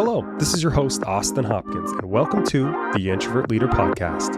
Hello, this is your host, Austin Hopkins, and welcome to the Introvert Leader Podcast.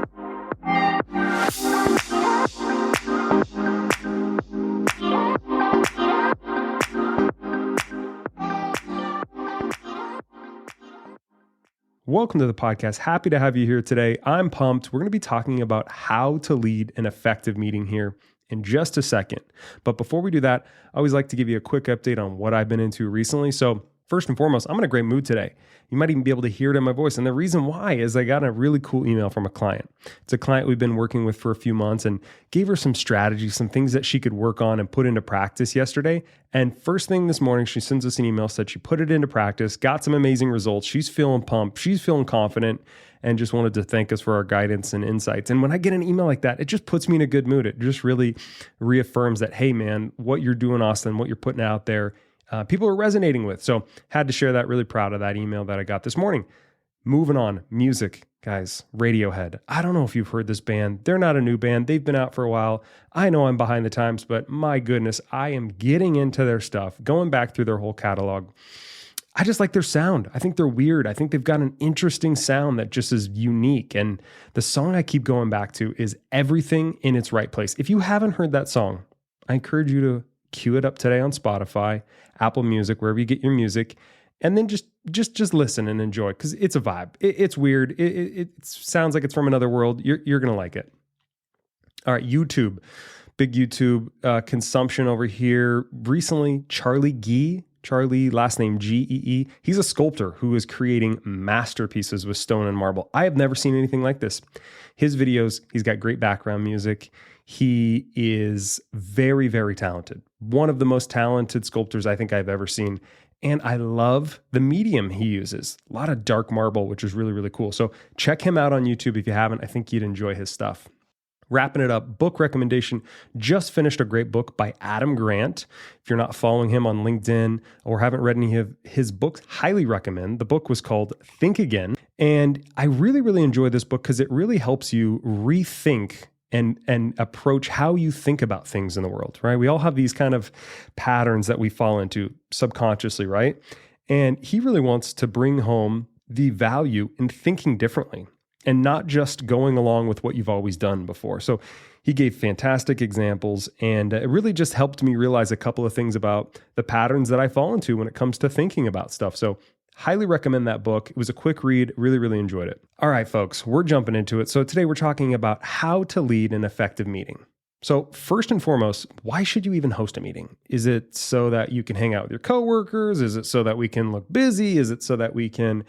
Welcome to the podcast. Happy to have you here today. I'm pumped. We're going to be talking about how to lead an effective meeting here in just a second. But before we do that, I always like to give you a quick update on what I've been into recently. So first and foremost, I'm in a great mood today. You might even be able to hear it in my voice. And the reason why is I got a really cool email from a client. It's a client we've been working with for a few months and gave her some strategies, some things that she could work on and put into practice yesterday. And first thing this morning, she sends us an email, said she put it into practice, got some amazing results. She's feeling pumped. She's feeling confident and just wanted to thank us for our guidance and insights. And when I get an email like that, it just puts me in a good mood. It just really reaffirms that, hey man, what you're doing, Austin, what you're putting out there, people are resonating with. So had to share that. Really proud of that email that I got this morning. Moving on, music, guys, Radiohead. I don't know if you've heard this band. They're not a new band. They've been out for a while. I know I'm behind the times, but my goodness, I am getting into their stuff, going back through their whole catalog. I just like their sound. I think they're weird. I think they've got an interesting sound that just is unique. And the song I keep going back to is Everything in Its Right Place. If you haven't heard that song, I encourage you to cue it up today on Spotify, Apple Music, wherever you get your music, and then just listen and enjoy because it's a vibe. It's weird. It sounds like it's from another world. You're going to like it. All right, YouTube. Big YouTube consumption over here. Recently, Charlie, last name Gee. He's a sculptor who is creating masterpieces with stone and marble. I have never seen anything like this. His videos, he's got great background music. He is very, very talented. One of the most talented sculptors I think I've ever seen. And I love the medium he uses. A lot of dark marble, which is really, really cool. So check him out on YouTube if you haven't. I think you'd enjoy his stuff. Wrapping it up, book recommendation. Just finished a great book by Adam Grant. If you're not following him on LinkedIn or haven't read any of his books, highly recommend. The book was called Think Again. And I really, really enjoy this book because it really helps you rethink and approach how you think about things in the world, right? We all have these kind of patterns that we fall into subconsciously, right? And he really wants to bring home the value in thinking differently and not just going along with what you've always done before. So he gave fantastic examples, and it really just helped me realize a couple of things about the patterns that I fall into when it comes to thinking about stuff. So highly recommend that book. It was a quick read. Really, really enjoyed it. All right, folks, we're jumping into it. So today we're talking about how to lead an effective meeting. So first and foremost, why should you even host a meeting? Is it so that you can hang out with your coworkers? Is it so that we can look busy? Is it so that we can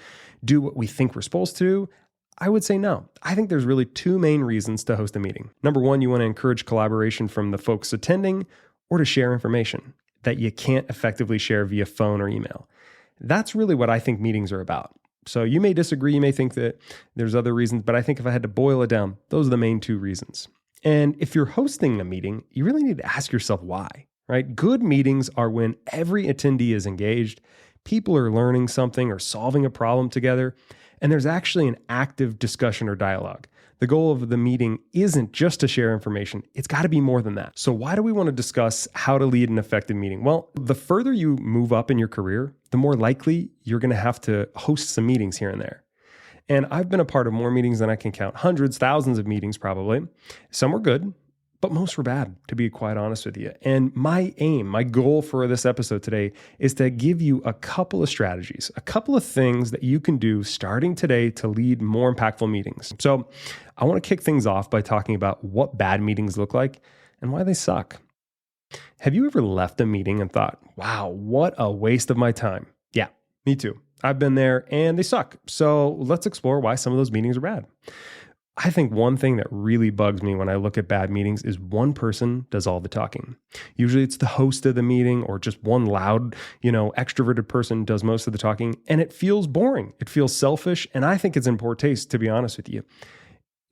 do what we think we're supposed to? I would say no. I think there's really two main reasons to host a meeting. Number one, you want to encourage collaboration from the folks attending or to share information that you can't effectively share via phone or email. That's really what I think meetings are about. So you may disagree, you may think that there's other reasons, but I think if I had to boil it down, those are the main two reasons. And if you're hosting a meeting, you really need to ask yourself why, right? Good meetings are when every attendee is engaged, people are learning something or solving a problem together, and there's actually an active discussion or dialogue. The goal of the meeting isn't just to share information. It's got to be more than that. So why do we want to discuss how to lead an effective meeting? Well, the further you move up in your career, the more likely you're going to have to host some meetings here and there. And I've been a part of more meetings than I can count. Hundreds, thousands of meetings probably. Some were good, but most were bad, to be quite honest with you. And my aim, my goal for this episode today is to give you a couple of strategies, a couple of things that you can do starting today to lead more impactful meetings. So I want to kick things off by talking about what bad meetings look like and why they suck. Have you ever left a meeting and thought, wow, what a waste of my time? Yeah, me too. I've been there and they suck. So let's explore why some of those meetings are bad. I think one thing that really bugs me when I look at bad meetings is one person does all the talking. Usually it's the host of the meeting or just one loud, extroverted person does most of the talking, and it feels boring. It feels selfish, and I think it's in poor taste, to be honest with you.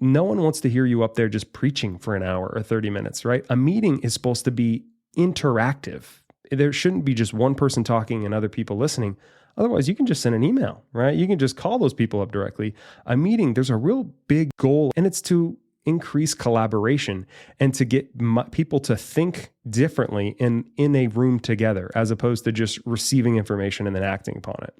No one wants to hear you up there just preaching for an hour or 30 minutes, right? A meeting is supposed to be interactive. There shouldn't be just one person talking and other people listening. Otherwise, you can just send an email, right? You can just call those people up directly. A meeting, there's a real big goal, and it's to increase collaboration and to get people to think differently in a room together, as opposed to just receiving information and then acting upon it.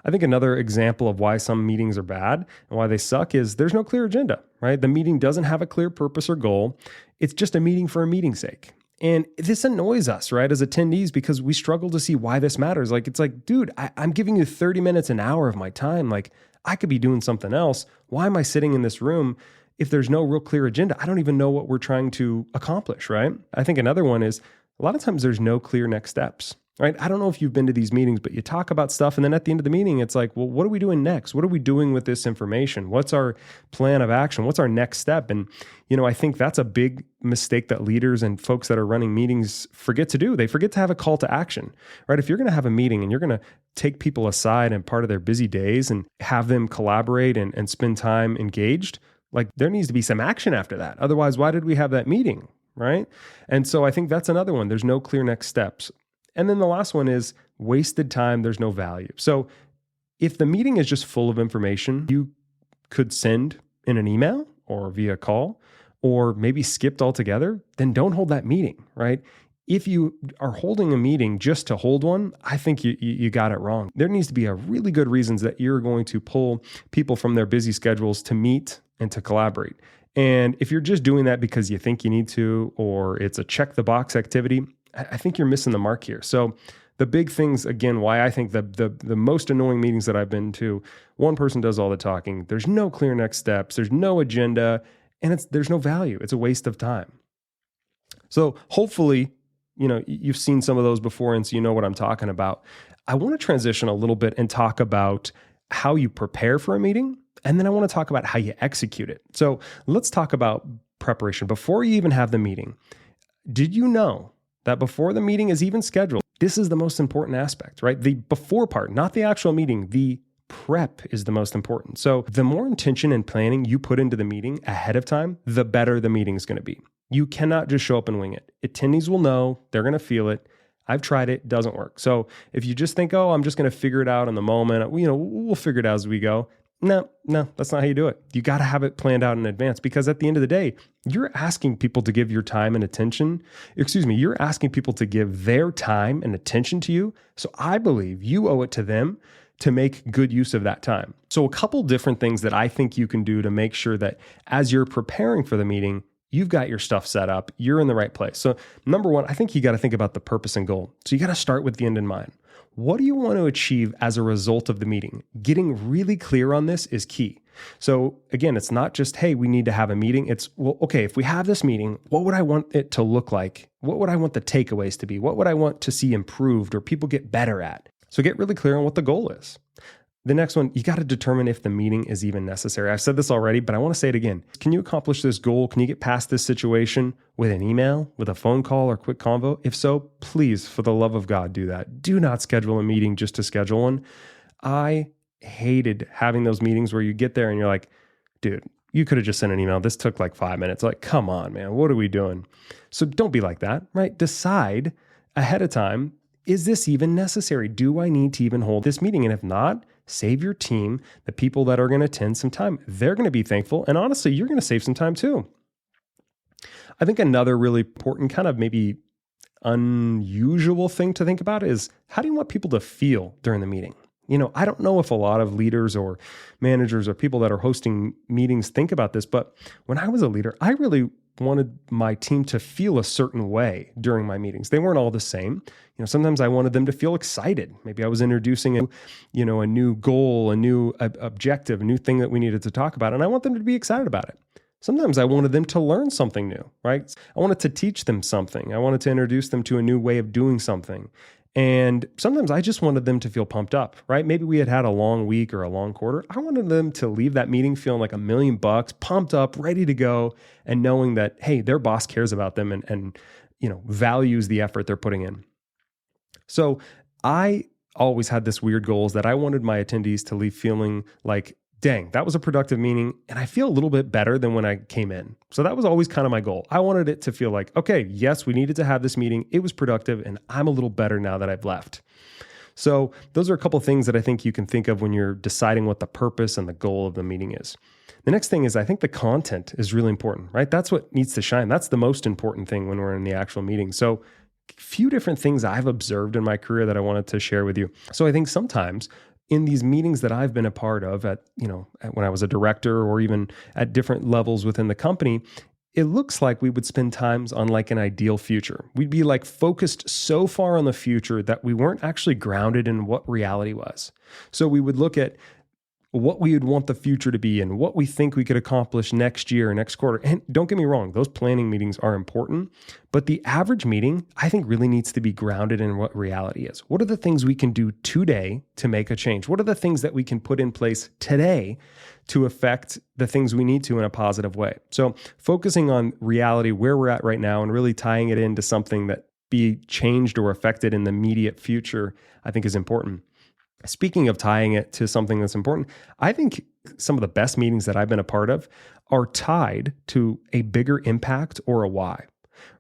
I think another example of why some meetings are bad and why they suck is there's no clear agenda, right? The meeting doesn't have a clear purpose or goal. It's just a meeting for a meeting's sake. And this annoys us, right, as attendees, because we struggle to see why this matters. Like, it's like, dude, I'm giving you 30 minutes, an hour of my time. Like, I could be doing something else. Why am I sitting in this room if there's no real clear agenda? I don't even know what we're trying to accomplish, right? I think another one is a lot of times there's no clear next steps. Right? I don't know if you've been to these meetings, but you talk about stuff and then at the end of the meeting, it's like, well, what are we doing next? What are we doing with this information? What's our plan of action? What's our next step? And, I think that's a big mistake that leaders and folks that are running meetings forget to do. They forget to have a call to action, right? If you're going to have a meeting and you're going to take people aside and part of their busy days and have them collaborate and spend time engaged, like there needs to be some action after that. Otherwise, why did we have that meeting? Right? And so I think that's another one. There's no clear next steps. And then the last one is wasted time. There's no value. So if the meeting is just full of information, you could send in an email or via call, or maybe skipped altogether, then don't hold that meeting, right? If you are holding a meeting just to hold one, I think you got it wrong. There needs to be a really good reasons that you're going to pull people from their busy schedules to meet and to collaborate. And if you're just doing that because you think you need to, or it's a check the box activity, I think you're missing the mark here. So the big things, again, why I think the most annoying meetings that I've been to, one person does all the talking. There's no clear next steps. There's no agenda, and there's no value. It's a waste of time. So hopefully, you've seen some of those before, and so you know what I'm talking about. I want to transition a little bit and talk about how you prepare for a meeting, and then I want to talk about how you execute it. So let's talk about preparation. Before you even have the meeting, did you know that before the meeting is even scheduled, this is the most important aspect, right? The before part, not the actual meeting, the prep is the most important. So the more intention and planning you put into the meeting ahead of time, the better the meeting is going to be. You cannot just show up and wing it. Attendees will know, they're going to feel it. I've tried it, doesn't work. So if you just think, oh, I'm just going to figure it out in the moment, we'll figure it out as we go. No, that's not how you do it. You got to have it planned out in advance, because at the end of the day, you're asking people to give your time and attention. You're asking people to give their time and attention to you. So I believe you owe it to them to make good use of that time. So a couple different things that I think you can do to make sure that as you're preparing for the meeting, you've got your stuff set up, you're in the right place. So number one, I think you got to think about the purpose and goal. So you got to start with the end in mind. What do you want to achieve as a result of the meeting? Getting really clear on this is key. So again, it's not just, hey, we need to have a meeting. It's, well, okay, if we have this meeting, what would I want it to look like? What would I want the takeaways to be? What would I want to see improved or people get better at? So get really clear on what the goal is. The next one, you got to determine if the meeting is even necessary. I've said this already, but I want to say it again. Can you accomplish this goal? Can you get past this situation with an email, with a phone call, or quick convo? If so, please, for the love of God, do that. Do not schedule a meeting just to schedule one. I hated having those meetings where you get there and you're like, dude, you could have just sent an email. This took like 5 minutes. Like, come on, man, what are we doing? So don't be like that, right? Decide ahead of time, is this even necessary? Do I need to even hold this meeting? And if not, save your team, the people that are going to attend, some time. They're going to be thankful. And honestly, you're going to save some time too. I think another really important kind of maybe unusual thing to think about is, how do you want people to feel during the meeting? I don't know if a lot of leaders or managers or people that are hosting meetings think about this, but when I was a leader, I really wanted my team to feel a certain way during my meetings. They weren't all the same. Sometimes I wanted them to feel excited. Maybe I was introducing a new goal, a new objective, a new thing that we needed to talk about, and I want them to be excited about it. Sometimes I wanted them to learn something new, right? I wanted to teach them something. I wanted to introduce them to a new way of doing something. And sometimes I just wanted them to feel pumped up, right? Maybe we had a long week or a long quarter. I wanted them to leave that meeting feeling like $1,000,000, pumped up, ready to go, and knowing that, hey, their boss cares about them and values the effort they're putting in. So I always had this weird goals that I wanted my attendees to leave feeling like, dang, that was a productive meeting, and I feel a little bit better than when I came in. So that was always kind of my goal. I wanted it to feel like, okay, yes, we needed to have this meeting. It was productive, and I'm a little better now that I've left. So those are a couple of things that I think you can think of when you're deciding what the purpose and the goal of the meeting is. The next thing is, I think the content is really important, right? That's what needs to shine. That's the most important thing when we're in the actual meeting. So a few different things I've observed in my career that I wanted to share with you. So I think sometimes in these meetings that I've been a part of when I was a director or even at different levels within the company, it looks like we would spend times on like an ideal future. We'd be like focused so far on the future that we weren't actually grounded in what reality was. So we would look at what we would want the future to be and what we think we could accomplish next year, next quarter. And don't get me wrong, those planning meetings are important, but the average meeting, I think, really needs to be grounded in what reality is. What are the things we can do today to make a change? What are the things that we can put in place today to affect the things we need to in a positive way? So focusing on reality, where we're at right now, and really tying it into something that be changed or affected in the immediate future, I think is important. Speaking of tying it to something that's important, I think some of the best meetings that I've been a part of are tied to a bigger impact or a why,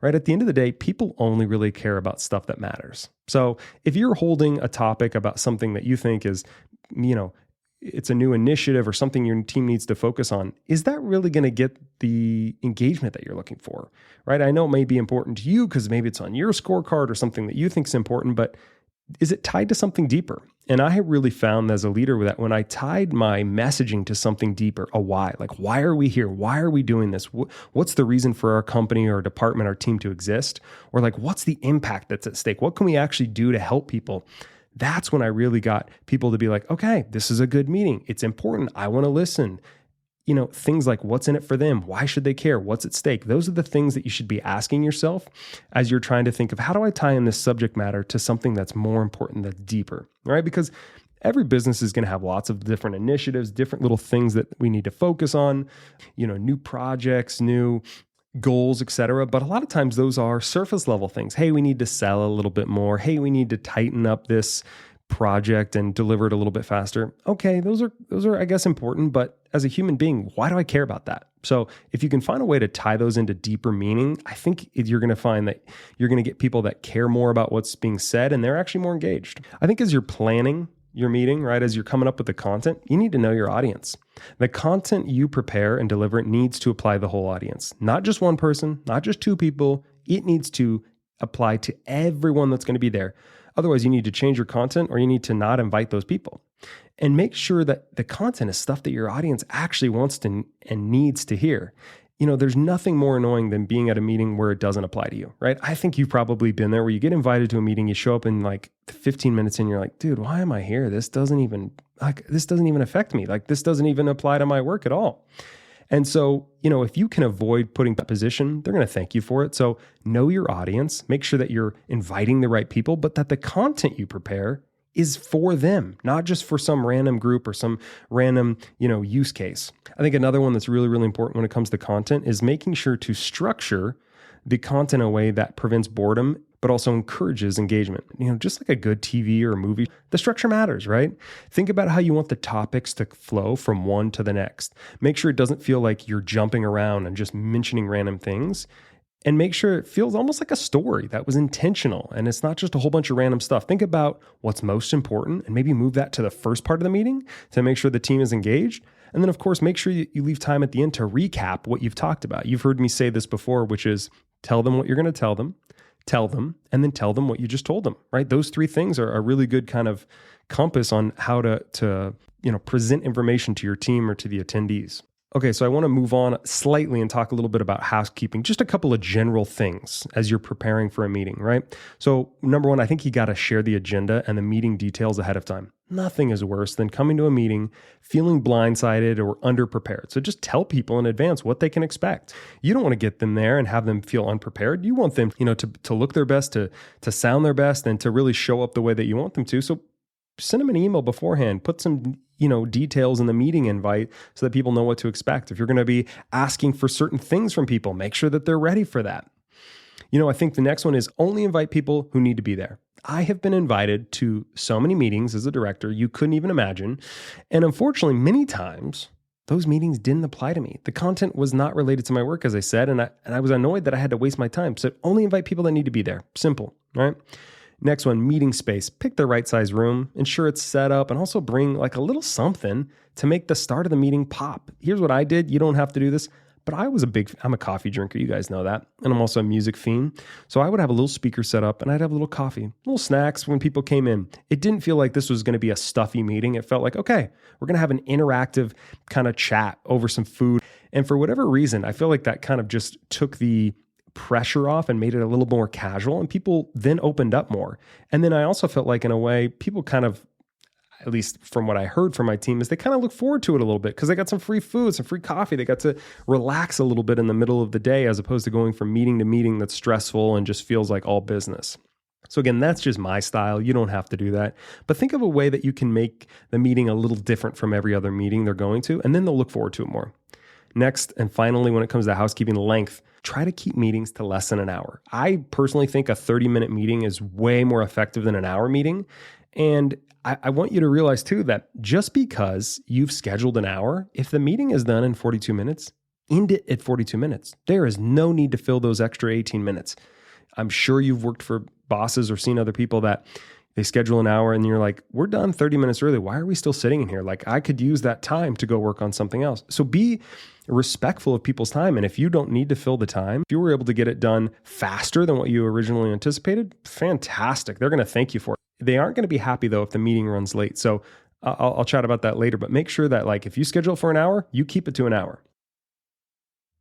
right? At the end of the day, people only really care about stuff that matters. So if you're holding a topic about something that you think is, it's a new initiative or something your team needs to focus on, is that really going to get the engagement that you're looking for, right? I know it may be important to you because maybe it's on your scorecard or something that you think is important, but is it tied to something deeper? And I have really found as a leader that when I tied my messaging to something deeper, a why, like why are we here? Why are we doing this? What's the reason for our company or department, our team to exist? Or like, what's the impact that's at stake? What can we actually do to help people? That's when I really got people to be like, okay, this is a good meeting. It's important. I want to listen. Things like what's in it for them? Why should they care? What's at stake? Those are the things that you should be asking yourself as you're trying to think of how do I tie in this subject matter to something that's more important, that's deeper, right? Because every business is going to have lots of different initiatives, different little things that we need to focus on, new projects, new goals, et cetera. But a lot of times those are surface level things. Hey, we need to sell a little bit more. Hey, we need to tighten up this project and deliver it a little bit faster. Okay, those are I guess important, but as a human being, why do I care about that? So if you can find a way to tie those into deeper meaning, I think you're going to find that you're going to get people that care more about what's being said and they're actually more engaged. I think as you're planning your meeting, right, as you're coming up with the content, you need to know your audience. The content you prepare and deliver needs to apply to the whole audience, not just one person, not just two people. It needs to apply to everyone that's going to be there. Otherwise, you need to change your content or you need to not invite those people. And make sure that the content is stuff that your audience actually wants to and needs to hear. There's nothing more annoying than being at a meeting where it doesn't apply to you, right? I think you've probably been there where you get invited to a meeting, you show up in like 15 minutes and you're like, dude, why am I here? This doesn't even affect me. Like this doesn't even apply to my work at all. And so, if you can avoid putting that position, they're going to thank you for it. So know your audience, make sure that you're inviting the right people, but that the content you prepare is for them, not just for some random group or some random, use case. I think another one that's really, really important when it comes to content is making sure to structure the content in a way that prevents boredom, but also encourages engagement. Just like a good TV or a movie, the structure matters, right? Think about how you want the topics to flow from one to the next. Make sure it doesn't feel like you're jumping around and just mentioning random things. And make sure it feels almost like a story that was intentional and it's not just a whole bunch of random stuff. Think about what's most important and maybe move that to the first part of the meeting to make sure the team is engaged. And then, of course, make sure you leave time at the end to recap what you've talked about. You've heard me say this before, which is tell them what you're going to tell them, and then tell them what you just told them, right? Those three things are a really good kind of compass on how to present information to your team or to the attendees. Okay, so I want to move on slightly and talk a little bit about housekeeping, just a couple of general things as you're preparing for a meeting, right? So number one, I think you got to share the agenda and the meeting details ahead of time. Nothing is worse than coming to a meeting feeling blindsided or underprepared. So just tell people in advance what they can expect. You don't want to get them there and have them feel unprepared. You want them, to look their best, to sound their best, and to really show up the way that you want them to. So send them an email beforehand, put some details in the meeting invite so that people know what to expect. If you're going to be asking for certain things from people, make sure that they're ready for that. I think the next one is only invite people who need to be there. I have been invited to so many meetings as a director you couldn't even imagine. And unfortunately, many times those meetings didn't apply to me. The content was not related to my work, as I said, and I was annoyed that I had to waste my time. So only invite people that need to be there. Simple, right? Next one, meeting space. Pick the right size room, ensure it's set up, and also bring like a little something to make the start of the meeting pop. Here's what I did. You don't have to do this. But I'm a coffee drinker. You guys know that. And I'm also a music fiend. So I would have a little speaker set up and I'd have a little coffee, little snacks when people came in. It didn't feel like this was going to be a stuffy meeting. It felt like, okay, we're going to have an interactive kind of chat over some food. And for whatever reason, I feel like that kind of just took the pressure off and made it a little more casual, and people then opened up more. And then I also felt like, in a way, people kind of, at least from what I heard from my team, is they kind of look forward to it a little bit because they got some free food, some free coffee. They got to relax a little bit in the middle of the day as opposed to going from meeting to meeting that's stressful and just feels like all business. So again, that's just my style. You don't have to do that. But think of a way that you can make the meeting a little different from every other meeting they're going to, and then they'll look forward to it more. Next, and finally, when it comes to housekeeping length, try to keep meetings to less than an hour. I personally think a 30-minute meeting is way more effective than an hour meeting. And I want you to realize too that just because you've scheduled an hour, if the meeting is done in 42 minutes, end it at 42 minutes. There is no need to fill those extra 18 minutes. I'm sure you've worked for bosses or seen other people that they schedule an hour and you're like, we're done 30 minutes early. Why are we still sitting in here? Like, I could use that time to go work on something else. So be respectful of people's time. And if you don't need to fill the time, if you were able to get it done faster than what you originally anticipated, fantastic. They're going to thank you for it. They aren't going to be happy though if the meeting runs late. So I'll chat about that later, but make sure that, like, if you schedule it for an hour, you keep it to an hour.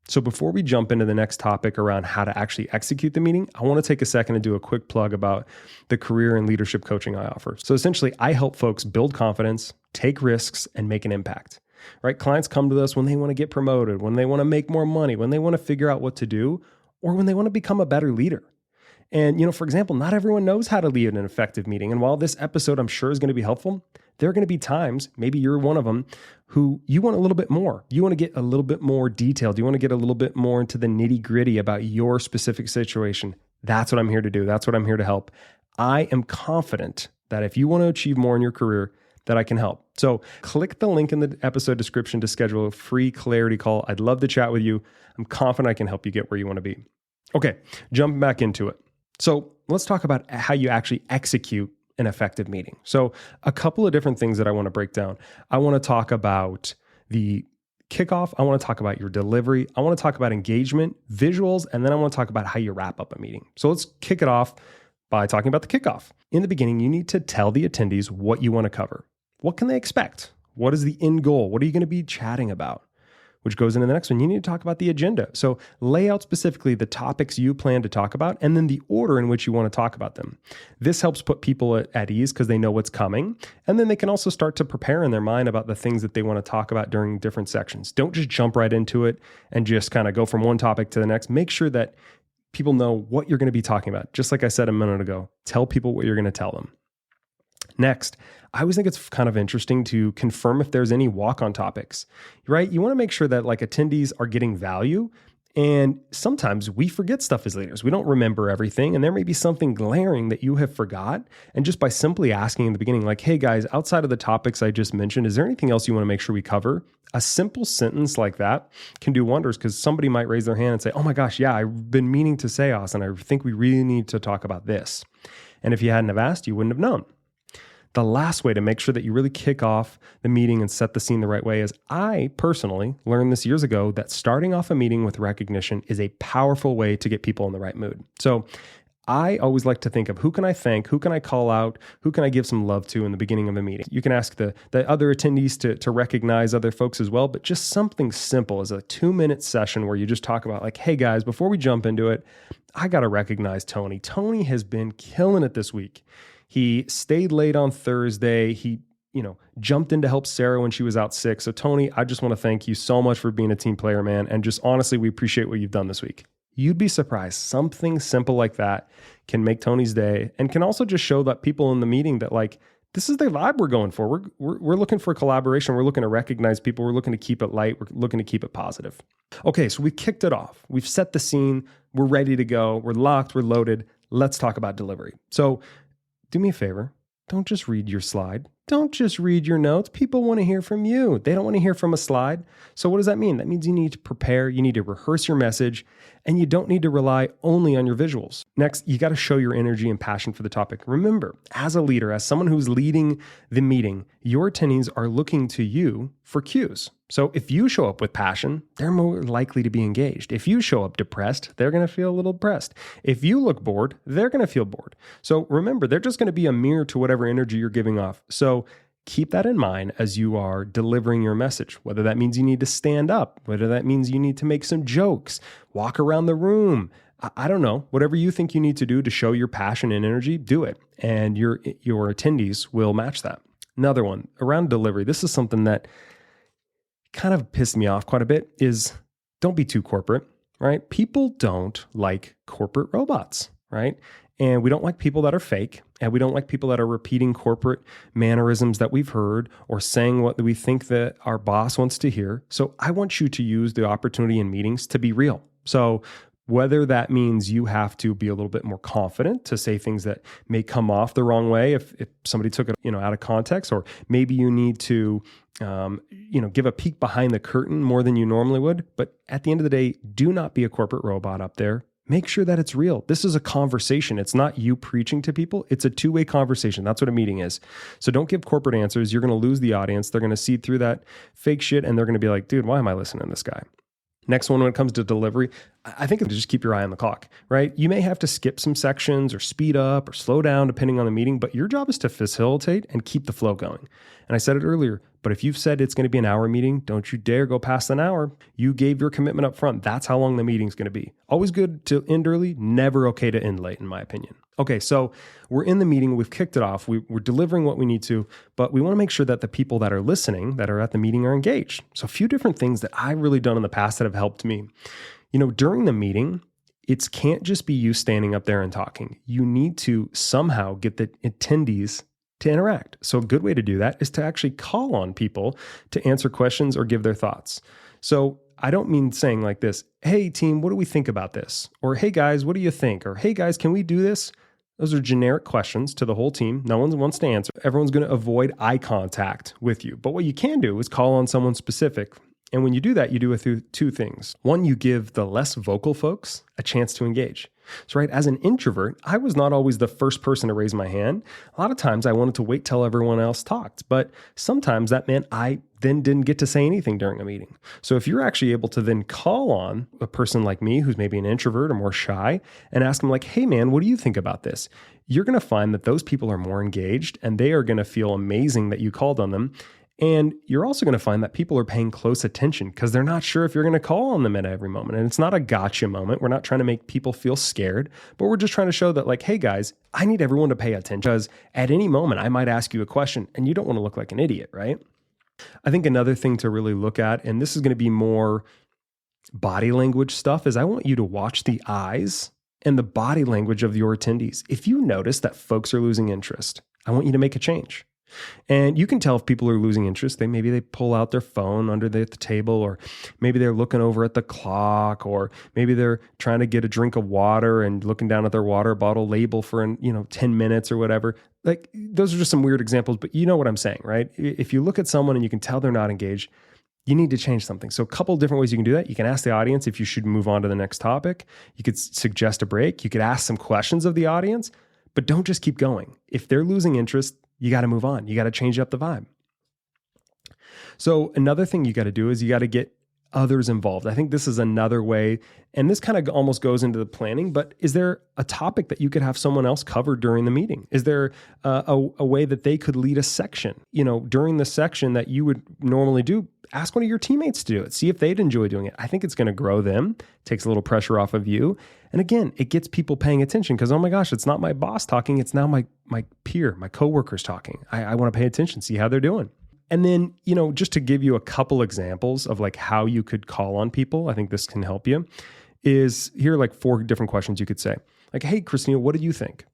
So before we jump into the next topic around how to actually execute the meeting, I want to take a second and do a quick plug about the career and leadership coaching I offer. So essentially, I help folks build confidence, take risks, and make an impact, right? Clients come to us when they want to get promoted, when they want to make more money, when they want to figure out what to do, or when they want to become a better leader. And, for example, not everyone knows how to lead an effective meeting. And while this episode, I'm sure, is going to be helpful, there are going to be times, maybe you're one of them, who you want a little bit more. You want to get a little bit more detailed. You want to get a little bit more into the nitty gritty about your specific situation. That's what I'm here to do. That's what I'm here to help. I am confident that if you want to achieve more in your career, that I can help. So click the link in the episode description to schedule a free clarity call. I'd love to chat with you. I'm confident I can help you get where you want to be. Okay, jumping back into it. So let's talk about how you actually execute an effective meeting. So a couple of different things that I want to break down. I want to talk about the kickoff. I want to talk about your delivery. I want to talk about engagement, visuals, and then I want to talk about how you wrap up a meeting. So let's kick it off by talking about the kickoff. In the beginning, you need to tell the attendees what you want to cover. What can they expect? What is the end goal? What are you going to be chatting about? Which goes into the next one. You need to talk about the agenda. So lay out specifically the topics you plan to talk about and then the order in which you want to talk about them. This helps put people at ease because they know what's coming. And then they can also start to prepare in their mind about the things that they want to talk about during different sections. Don't just jump right into it and just kind of go from one topic to the next. Make sure that people know what you're going to be talking about. Just like I said a minute ago, tell people what you're going to tell them. Next, I always think it's kind of interesting to confirm if there's any walk-on topics, right? You want to make sure that attendees are getting value. And sometimes we forget stuff as leaders. We don't remember everything. And there may be something glaring that you have forgot. And just by simply asking in the beginning, like, hey guys, outside of the topics I just mentioned, is there anything else you want to make sure we cover? A simple sentence like that can do wonders because somebody might raise their hand and say, oh my gosh, yeah, I've been meaning to say, Austin, I think we really need to talk about this. And if you hadn't have asked, you wouldn't have known. The last way to make sure that you really kick off the meeting and set the scene the right way is I personally learned this years ago that starting off a meeting with recognition is a powerful way to get people in the right mood. So I always like to think of who can I thank, who can I call out, who can I give some love to in the beginning of a meeting. You can ask the other attendees to recognize other folks as well, but just something simple as a 2-minute session where you just talk about like, hey guys, before we jump into it, I got to recognize Tony. Tony has been killing it this week. He stayed late on Thursday. He, jumped in to help Sarah when she was out sick. So Tony, I just want to thank you so much for being a team player, man. And just honestly, we appreciate what you've done this week. You'd be surprised. Something simple like that can make Tony's day and can also just show that people in the meeting that this is the vibe we're going for. We're looking for collaboration. We're looking to recognize people. We're looking to keep it light. We're looking to keep it positive. Okay, so we've kicked it off. We've set the scene. We're ready to go. We're locked. We're loaded. Let's talk about delivery. So do me a favor. Don't just read your slide. Don't just read your notes. People want to hear from you. They don't want to hear from a slide. So what does that mean? That means you need to prepare, you need to rehearse your message, and you don't need to rely only on your visuals. Next, you got to show your energy and passion for the topic. Remember, as a leader, as someone who's leading the meeting, your attendees are looking to you for cues. So if you show up with passion, they're more likely to be engaged. If you show up depressed, they're going to feel a little depressed. If you look bored, they're going to feel bored. So remember, they're just going to be a mirror to whatever energy you're giving off. So keep that in mind as you are delivering your message, whether that means you need to stand up, whether that means you need to make some jokes, walk around the room. I don't know, whatever you think you need to do to show your passion and energy, do it. And your attendees will match that. Another one around delivery. This is something that kind of pissed me off quite a bit is don't be too corporate, right? People don't like corporate robots, right? And we don't like people that are fake, and we don't like people that are repeating corporate mannerisms that we've heard or saying what we think that our boss wants to hear. So I want you to use the opportunity in meetings to be real. So whether that means you have to be a little bit more confident to say things that may come off the wrong way if somebody took it out of context, or maybe you need to give a peek behind the curtain more than you normally would. But at the end of the day, do not be a corporate robot up there. Make sure that it's real. This is a conversation. It's not you preaching to people. It's a two-way conversation. That's what a meeting is. So don't give corporate answers. You're going to lose the audience. They're going to see through that fake shit, and they're going to be like, dude, why am I listening to this guy? Next one, when it comes to delivery, I think just keep your eye on the clock, right? You may have to skip some sections or speed up or slow down depending on the meeting, but your job is to facilitate and keep the flow going. And I said it earlier, but if you've said it's going to be an hour meeting, don't you dare go past an hour. You gave your commitment up front. That's how long the meeting's going to be. Always good to end early, never okay to end late, in my opinion. Okay, so we're in the meeting. We've kicked it off. We're delivering what we need to, but we want to make sure that the people that are listening, that are at the meeting, are engaged. So a few different things that I've really done in the past that have helped me. During the meeting, it can't just be you standing up there and talking. You need to somehow get the attendees to interact. So a good way to do that is to actually call on people to answer questions or give their thoughts. So I don't mean saying like this, hey team, what do we think about this? Or hey guys, what do you think? Or hey guys, can we do this? Those are generic questions to the whole team. No one wants to answer. Everyone's going to avoid eye contact with you. But what you can do is call on someone specific. And when you do that, you do it through two things. One, you give the less vocal folks a chance to engage. So, right, as an introvert, I was not always the first person to raise my hand. A lot of times I wanted to wait till everyone else talked, but sometimes that meant I then didn't get to say anything during a meeting. So if you're actually able to then call on a person like me who's maybe an introvert or more shy and ask them like, hey man, what do you think about this? You're going to find that those people are more engaged and they are going to feel amazing that you called on them. And you're also going to find that people are paying close attention because they're not sure if you're going to call on them at every moment. And it's not a gotcha moment. We're not trying to make people feel scared, but we're just trying to show that like, hey guys, I need everyone to pay attention because at any moment I might ask you a question and you don't want to look like an idiot, right? I think another thing to really look at, and this is going to be more body language stuff, is I want you to watch the eyes and the body language of your attendees. If you notice that folks are losing interest, I want you to make a change. And you can tell if people are losing interest. Maybe they pull out their phone under the table, or maybe they're looking over at the clock, or maybe they're trying to get a drink of water and looking down at their water bottle label for 10 minutes or whatever. Like those are just some weird examples, but you know what I'm saying, right? If you look at someone and you can tell they're not engaged, you need to change something. So a couple of different ways you can do that. You can ask the audience if you should move on to the next topic. You could suggest a break. You could ask some questions of the audience, but don't just keep going. If they're losing interest, you got to move on. You got to change up the vibe. So another thing you got to do is you got to get others involved. I think this is another way, and this kind of almost goes into the planning, but is there a topic that you could have someone else cover during the meeting? Is there a way that they could lead a section? During the section that you would normally do, ask one of your teammates to do it. See if they'd enjoy doing it. I think it's going to grow them, takes a little pressure off of you. And again, it gets people paying attention because, oh my gosh, it's not my boss talking. It's now my peer, my coworkers talking. I want to pay attention, see how they're doing. And then, just to give you a couple examples of like how you could call on people, I think this can help you, is here are like 4 different questions you could say. Like, hey, Christina, what do you think?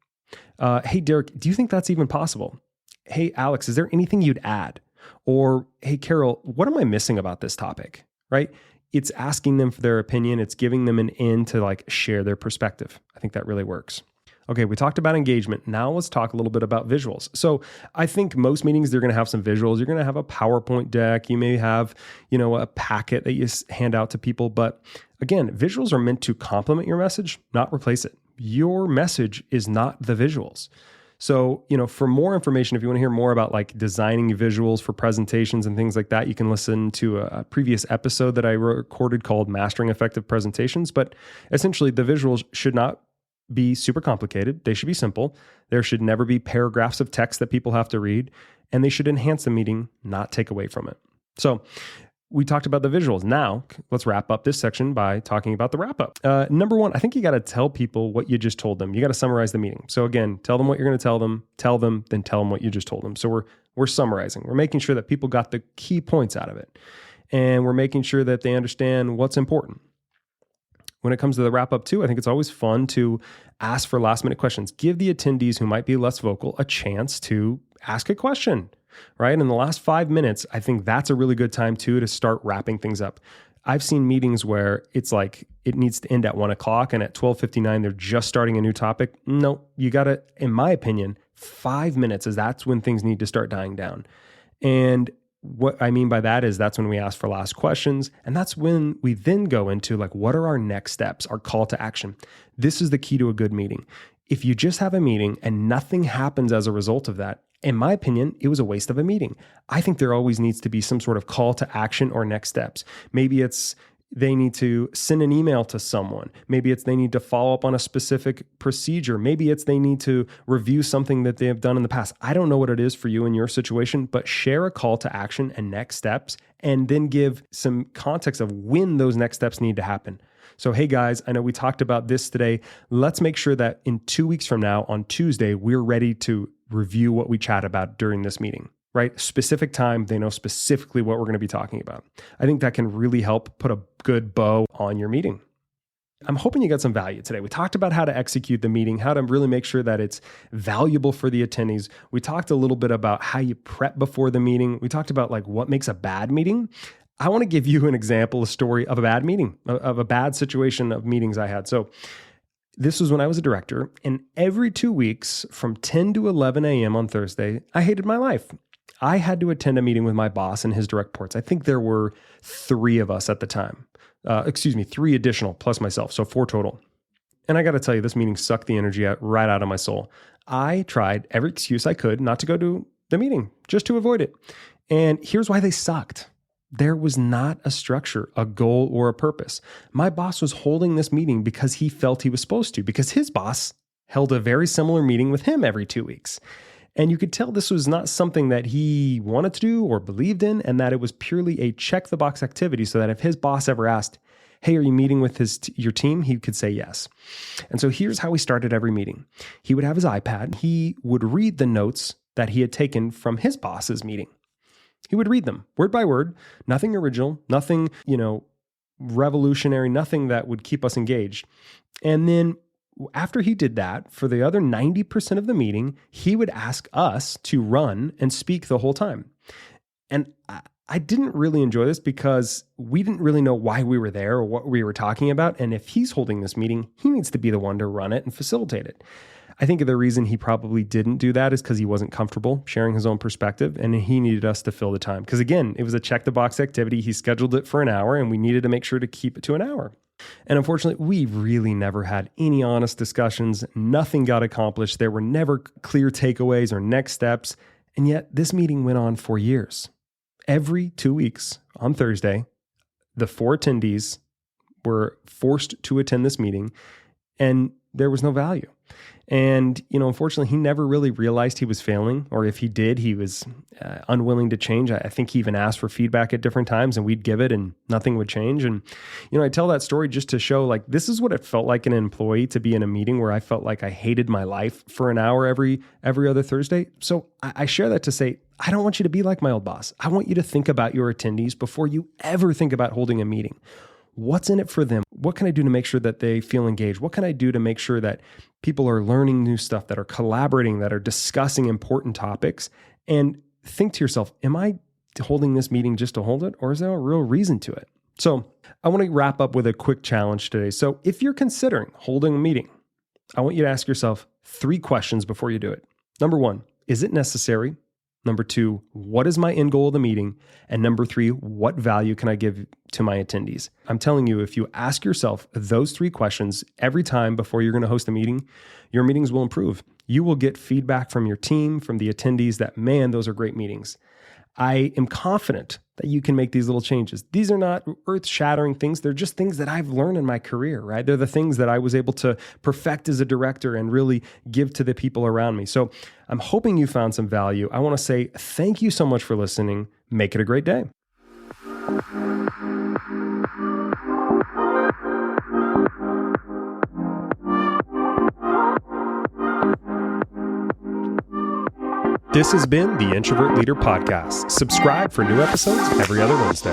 Hey, Derek, do you think that's even possible? Hey, Alex, is there anything you'd add? Or, hey, Carol, what am I missing about this topic, right? It's asking them for their opinion. It's giving them an in to like share their perspective. I think that really works. Okay, we talked about engagement. Now let's talk a little bit about visuals. So I think most meetings, they're going to have some visuals. You're going to have a PowerPoint deck. You may have, a packet that you hand out to people. But again, visuals are meant to complement your message, not replace it. Your message is not the visuals. So, for more information, if you want to hear more about like designing visuals for presentations and things like that, you can listen to a previous episode that I recorded called Mastering Effective Presentations. But essentially, the visuals should not be super complicated. They should be simple. There should never be paragraphs of text that people have to read, and they should enhance the meeting, not take away from it. So we talked about the visuals. Now let's wrap up this section by talking about the wrap up. Number one, I think you got to tell people what you just told them. You got to summarize the meeting. So again, tell them what you're going to tell them, then tell them what you just told them. So we're summarizing. We're making sure that people got the key points out of it, and we're making sure that they understand what's important. When it comes to the wrap up too, I think it's always fun to ask for last minute questions. Give the attendees who might be less vocal a chance to ask a question, right? In the last 5 minutes, I think that's a really good time too to start wrapping things up. I've seen meetings where it's like it needs to end at 1:00 and at 12:59, they're just starting a new topic. No, you got to, in my opinion, 5 minutes that's when things need to start dying down. And what I mean by that is that's when we ask for last questions. And that's when we then go into like, what are our next steps, our call to action? This is the key to a good meeting. If you just have a meeting and nothing happens as a result of that, in my opinion, it was a waste of a meeting. I think there always needs to be some sort of call to action or next steps. Maybe it's they need to send an email to someone. Maybe it's they need to follow up on a specific procedure. Maybe it's they need to review something that they have done in the past. I don't know what it is for you in your situation, but share a call to action and next steps, and then give some context of when those next steps need to happen. So, hey guys, I know we talked about this today. Let's make sure that in 2 weeks from now, on Tuesday, we're ready to review what we chat about during this meeting. Right? Specific time, they know specifically what we're going to be talking about. I think that can really help put a good bow on your meeting. I'm hoping you got some value today. We talked about how to execute the meeting, how to really make sure that it's valuable for the attendees. We talked a little bit about how you prep before the meeting. We talked about like what makes a bad meeting. I want to give you an example, a story of a bad meeting, of a bad situation of meetings I had. So this was when I was a director, and every 2 weeks from 10 to 11 a.m. on Thursday, I hated my life. I had to attend a meeting with my boss and his direct reports. I think there were 3 of us at the time. 3 additional plus myself, so 4 total. And I got to tell you, this meeting sucked the energy right out of my soul. I tried every excuse I could not to go to the meeting, just to avoid it. And here's why they sucked. There was not a structure, a goal, or a purpose. My boss was holding this meeting because he felt he was supposed to, because his boss held a very similar meeting with him every 2 weeks. And you could tell this was not something that he wanted to do or believed in, and that it was purely a check the box activity so that if his boss ever asked, hey, are you meeting with your team? He could say yes. And so here's how he started every meeting. He would have his iPad. He would read the notes that he had taken from his boss's meeting. He would read them word by word, nothing original, nothing, revolutionary, nothing that would keep us engaged. And then after he did that, for the other 90% of the meeting, he would ask us to run and speak the whole time. And I didn't really enjoy this because we didn't really know why we were there or what we were talking about. And if he's holding this meeting, he needs to be the one to run it and facilitate it. I think the reason he probably didn't do that is because he wasn't comfortable sharing his own perspective, and he needed us to fill the time. Because again, it was a check the box activity. He scheduled it for an hour, and we needed to make sure to keep it to an hour. And unfortunately, we really never had any honest discussions. Nothing got accomplished. There were never clear takeaways or next steps. And yet this meeting went on for years. Every 2 weeks on Thursday, the 4 attendees were forced to attend this meeting, and there was no value. And, unfortunately, he never really realized he was failing, or if he did, he was unwilling to change. I think he even asked for feedback at different times, and we'd give it and nothing would change. And, I tell that story just to show like, this is what it felt like an employee to be in a meeting where I felt like I hated my life for an hour every other Thursday. So I share that to say, I don't want you to be like my old boss. I want you to think about your attendees before you ever think about holding a meeting. What's in it for them? What can I do to make sure that they feel engaged? What can I do to make sure that people are learning new stuff, that are collaborating, that are discussing important topics? And think to yourself, am I holding this meeting just to hold it, or is there a real reason to it? So I want to wrap up with a quick challenge today. So if you're considering holding a meeting, I want you to ask yourself, 3 questions before you do it. Number 1, is it necessary? Number 2, what is my end goal of the meeting? And number 3, what value can I give to my attendees? I'm telling you, if you ask yourself those 3 questions every time before you're going to host a meeting, your meetings will improve. You will get feedback from your team, from the attendees that, man, those are great meetings. I am confident that you can make these little changes. These are not earth-shattering things. They're just things that I've learned in my career, right? They're the things that I was able to perfect as a director and really give to the people around me. So I'm hoping you found some value. I want to say thank you so much for listening. Make it a great day. This has been the Introvert Leader Podcast. Subscribe for new episodes every other Wednesday.